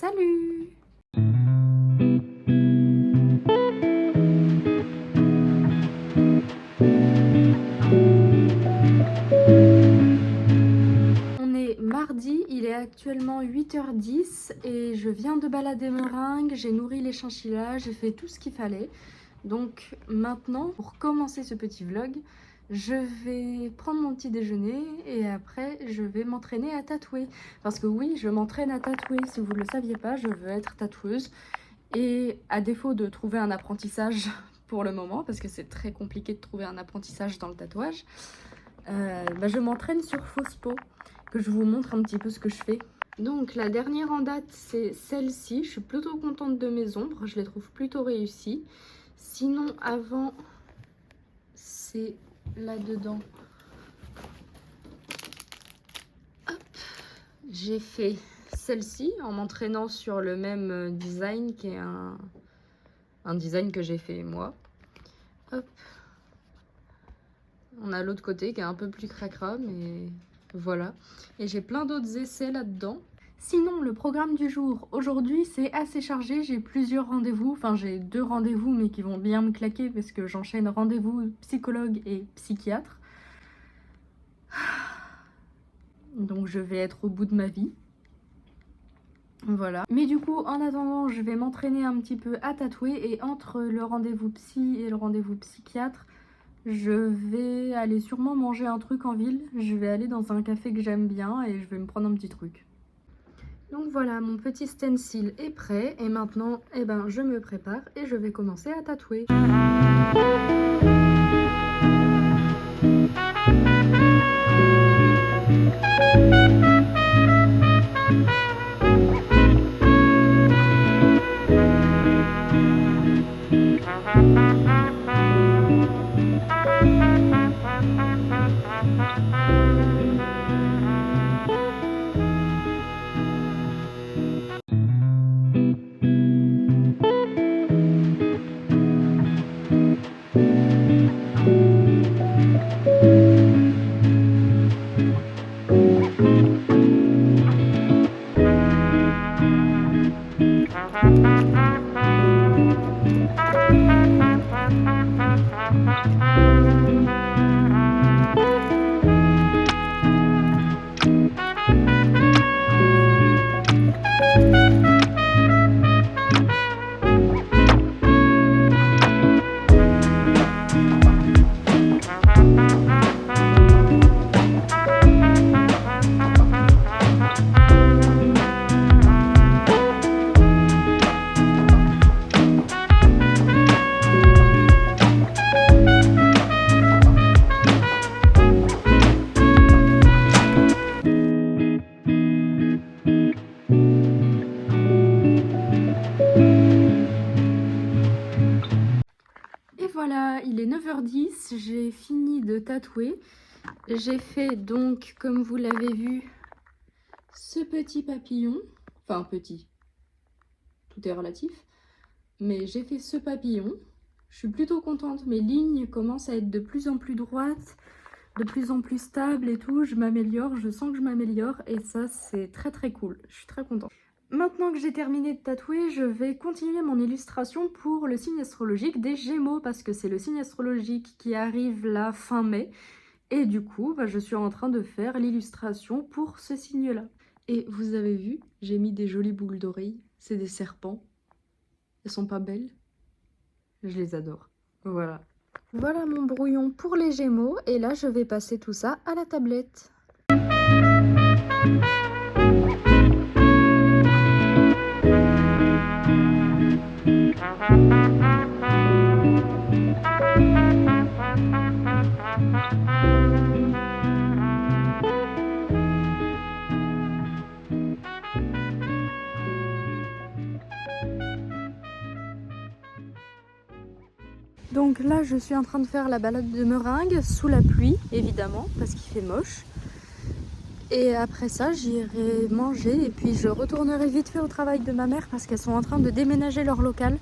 Salut! On est mardi, il est actuellement 8h10 et je viens de balader Meringue, j'ai nourri les chinchillas, j'ai fait tout ce qu'il fallait. Donc maintenant, pour commencer ce petit vlog, je vais prendre mon petit déjeuner et après je vais m'entraîner à tatouer. Parce que oui, je m'entraîne à tatouer, si vous ne le saviez pas, je veux être tatoueuse. Et à défaut de trouver un apprentissage pour le moment, parce que c'est très compliqué de trouver un apprentissage dans le tatouage, je m'entraîne sur fausse peau, que je vous montre un petit peu ce que je fais. Donc la dernière en date, c'est celle-ci. Je suis plutôt contente de mes ombres, je les trouve plutôt réussies. Sinon, avant, c'est là-dedans. J'ai fait celle-ci en m'entraînant sur le même design qui est un design que j'ai fait moi. Hop. On a l'autre côté qui est un peu plus cracra, mais voilà. Et j'ai plein d'autres essais là-dedans. Sinon, le programme du jour, aujourd'hui, c'est assez chargé. J'ai plusieurs rendez-vous. Enfin, j'ai 2 rendez-vous, mais qui vont bien me claquer parce que j'enchaîne rendez-vous psychologue et psychiatre. Donc, je vais être au bout de ma vie. Voilà. Mais du coup, en attendant, je vais m'entraîner un petit peu à tatouer. Et entre le rendez-vous psy et le rendez-vous psychiatre, je vais aller sûrement manger un truc en ville. Je vais aller dans un café que j'aime bien et je vais me prendre un petit truc. Donc voilà, mon petit stencil est prêt et maintenant, je me prépare et je vais commencer à tatouer. Voilà, il est 9h10, j'ai fini de tatouer. J'ai fait donc, comme vous l'avez vu, ce petit papillon. Enfin, petit, tout est relatif. Mais j'ai fait ce papillon. Je suis plutôt contente, mes lignes commencent à être de plus en plus droites, de plus en plus stables et tout. Je m'améliore, je sens que je m'améliore et ça, c'est très très cool. Je suis très contente. Maintenant que j'ai terminé de tatouer, je vais continuer mon illustration pour le signe astrologique des Gémeaux parce que c'est le signe astrologique qui arrive la fin mai. Et du coup, je suis en train de faire l'illustration pour ce signe-là. Et vous avez vu, j'ai mis des jolies boucles d'oreilles. C'est des serpents. Elles sont pas belles? Je les adore. Voilà. Voilà mon brouillon pour les Gémeaux. Et là, je vais passer tout ça à la tablette. Donc là, je suis en train de faire la balade de Meringue sous la pluie, évidemment, parce qu'il fait moche. Et après ça, j'irai manger et puis je retournerai vite fait au travail de ma mère parce qu'elles sont en train de déménager leur local.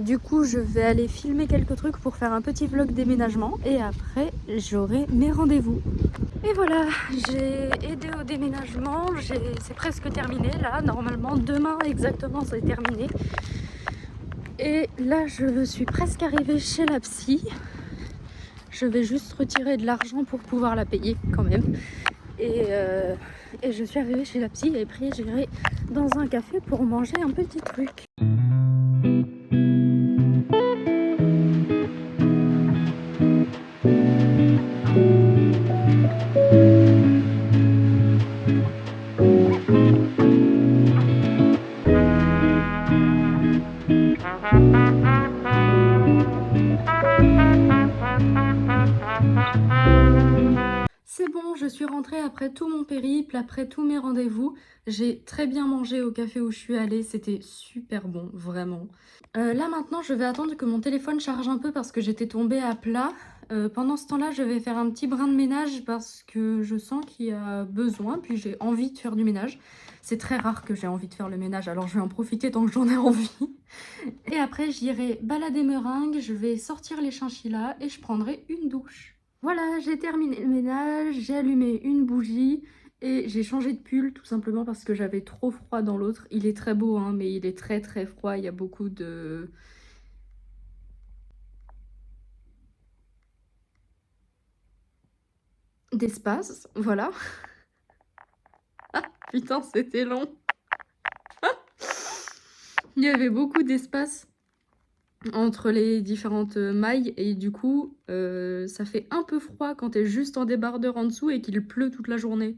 Du coup, je vais aller filmer quelques trucs pour faire un petit vlog déménagement et après, j'aurai mes rendez-vous. Et voilà, j'ai aidé au déménagement, c'est presque terminé là, normalement demain exactement c'est terminé. Et là, je suis presque arrivée chez la psy. Je vais juste retirer de l'argent pour pouvoir la payer quand même. Et je suis arrivée chez la psy et après j'irai dans un café pour manger un petit truc. C'est bon, je suis rentrée après tout mon périple, après tous mes rendez-vous. J'ai très bien mangé au café où je suis allée, c'était super bon, vraiment. Là maintenant, je vais attendre que mon téléphone charge un peu parce que j'étais tombée à plat. Pendant ce temps-là, je vais faire un petit brin de ménage parce que je sens qu'il y a besoin, puis j'ai envie de faire du ménage. C'est très rare que j'ai envie de faire le ménage, alors je vais en profiter tant que j'en ai envie. Et après, j'irai balader meringue, je vais sortir les chinchillas et je prendrai une douche. Voilà, j'ai terminé le ménage, j'ai allumé une bougie et j'ai changé de pull tout simplement parce que j'avais trop froid dans l'autre. Il est très beau, hein, mais il est très très froid, il y a beaucoup d'espace, voilà. Ah, putain, c'était long. Il y avait beaucoup d'espace entre les différentes mailles et du coup ça fait un peu froid quand t'es juste en débardeur en dessous et qu'il pleut toute la journée.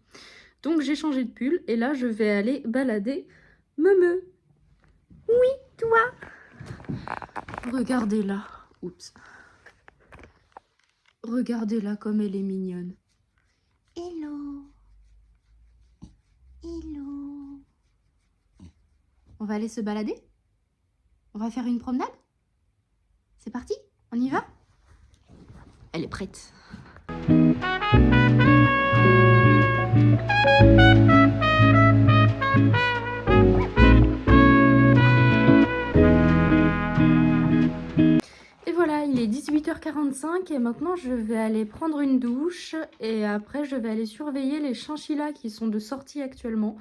Donc j'ai changé de pull et là je vais aller balader Meumeu. Oui, toi. Regardez-la. Oups. Regardez-la comme elle est mignonne. Hello. Hello. On va aller se balader? On va faire une promenade? C'est parti? On y va? Elle est prête. Et voilà, il est 18h45 et maintenant je vais aller prendre une douche et après je vais aller surveiller les chinchillas qui sont de sortie actuellement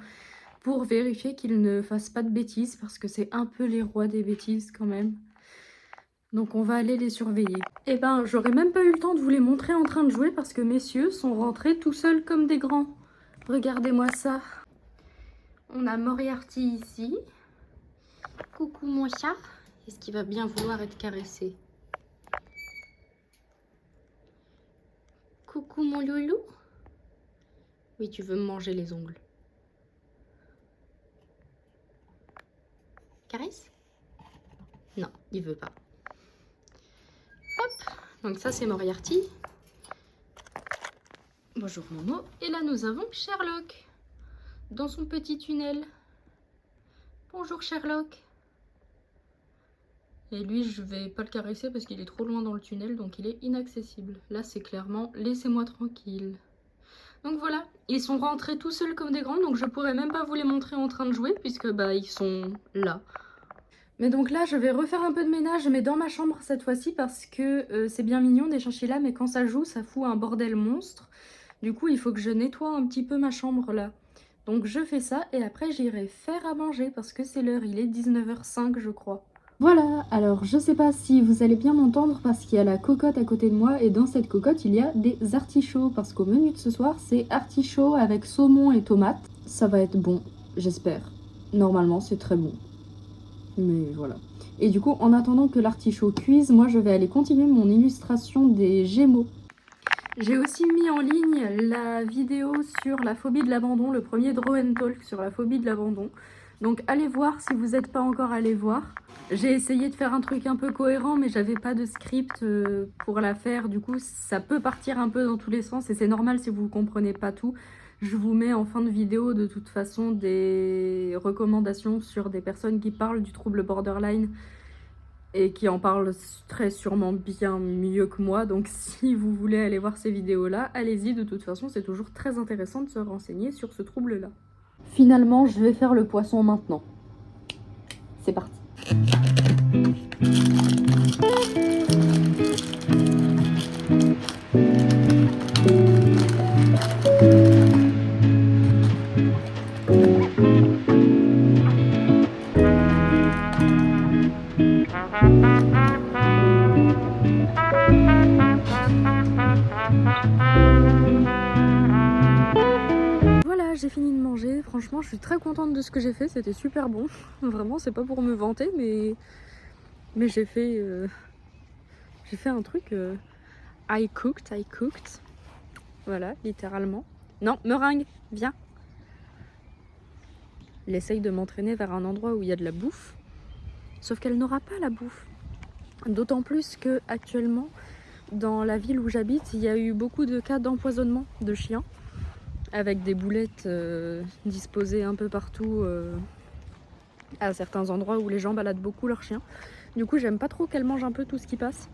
pour vérifier qu'ils ne fassent pas de bêtises parce que c'est un peu les rois des bêtises quand même. Donc on va aller les surveiller. Et ben j'aurais même pas eu le temps de vous les montrer en train de jouer parce que messieurs sont rentrés tout seuls comme des grands. Regardez-moi ça. On a Moriarty ici. Coucou mon chat. Est-ce qu'il va bien vouloir être caressé? Coucou mon loulou. Oui, tu veux me manger les ongles. Caresse? Non, il veut pas. Hop, donc ça c'est Moriarty. Bonjour Momo. Et là nous avons Sherlock dans son petit tunnel. Bonjour Sherlock. Et lui je vais pas le caresser parce qu'il est trop loin dans le tunnel donc il est inaccessible. Là c'est clairement laissez-moi tranquille. Donc voilà, ils sont rentrés tout seuls comme des grands donc je pourrais même pas vous les montrer en train de jouer puisque bah ils sont là. Mais donc là, je vais refaire un peu de ménage, mais dans ma chambre cette fois-ci, parce que c'est bien mignon des chinchillas, mais quand ça joue, ça fout un bordel monstre. Du coup, il faut que je nettoie un petit peu ma chambre là. Donc je fais ça, et après j'irai faire à manger, parce que c'est l'heure, il est 19h05 je crois. Voilà, alors je sais pas si vous allez bien m'entendre, parce qu'il y a la cocotte à côté de moi, et dans cette cocotte, il y a des artichauts, parce qu'au menu de ce soir, c'est artichaut avec saumon et tomates. Ça va être bon, j'espère. Normalement, c'est très bon. Mais voilà. Et du coup, en attendant que l'artichaut cuise, moi je vais aller continuer mon illustration des Gémeaux. J'ai aussi mis en ligne la vidéo sur la phobie de l'abandon, le premier Draw and Talk sur la phobie de l'abandon. Donc allez voir si vous n'êtes pas encore allé voir. J'ai essayé de faire un truc un peu cohérent, mais j'avais pas de script pour la faire. Du coup, ça peut partir un peu dans tous les sens et c'est normal si vous ne comprenez pas tout. Je vous mets en fin de vidéo de toute façon des recommandations sur des personnes qui parlent du trouble borderline et qui en parlent très sûrement bien mieux que moi. Donc si vous voulez aller voir ces vidéos-là, allez-y. De toute façon, c'est toujours très intéressant de se renseigner sur ce trouble-là. Finalement, je vais faire le poisson maintenant. C'est parti. franchement, je suis très contente de ce que j'ai fait. C'était super bon. Vraiment, c'est pas pour me vanter, mais j'ai fait un truc. I cooked. Voilà, littéralement. Non, meringue, viens. Elle essaye de m'entraîner vers un endroit où il y a de la bouffe. Sauf qu'elle n'aura pas la bouffe. D'autant plus que actuellement, dans la ville où j'habite, il y a eu beaucoup de cas d'empoisonnement de chiens, avec des boulettes disposées un peu partout à certains endroits où les gens baladent beaucoup leurs chiens. Du coup, j'aime pas trop qu'elle mange un peu tout ce qui passe.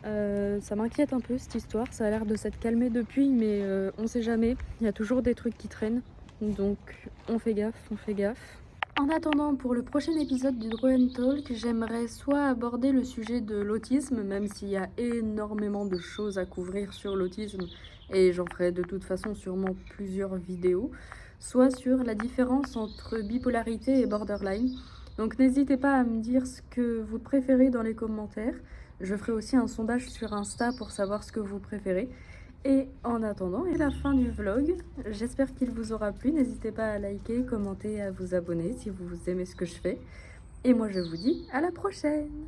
Ça m'inquiète un peu cette histoire, ça a l'air de s'être calmé depuis, mais on sait jamais, il y a toujours des trucs qui traînent, donc on fait gaffe. En attendant, pour le prochain épisode du Draw Talk, j'aimerais soit aborder le sujet de l'autisme, même s'il y a énormément de choses à couvrir sur l'autisme, et j'en ferai de toute façon sûrement plusieurs vidéos, soit sur la différence entre bipolarité et borderline. Donc n'hésitez pas à me dire ce que vous préférez dans les commentaires. Je ferai aussi un sondage sur Insta pour savoir ce que vous préférez. Et en attendant, c'est la fin du vlog. J'espère qu'il vous aura plu. N'hésitez pas à liker, commenter, à vous abonner si vous aimez ce que je fais. Et moi, je vous dis à la prochaine!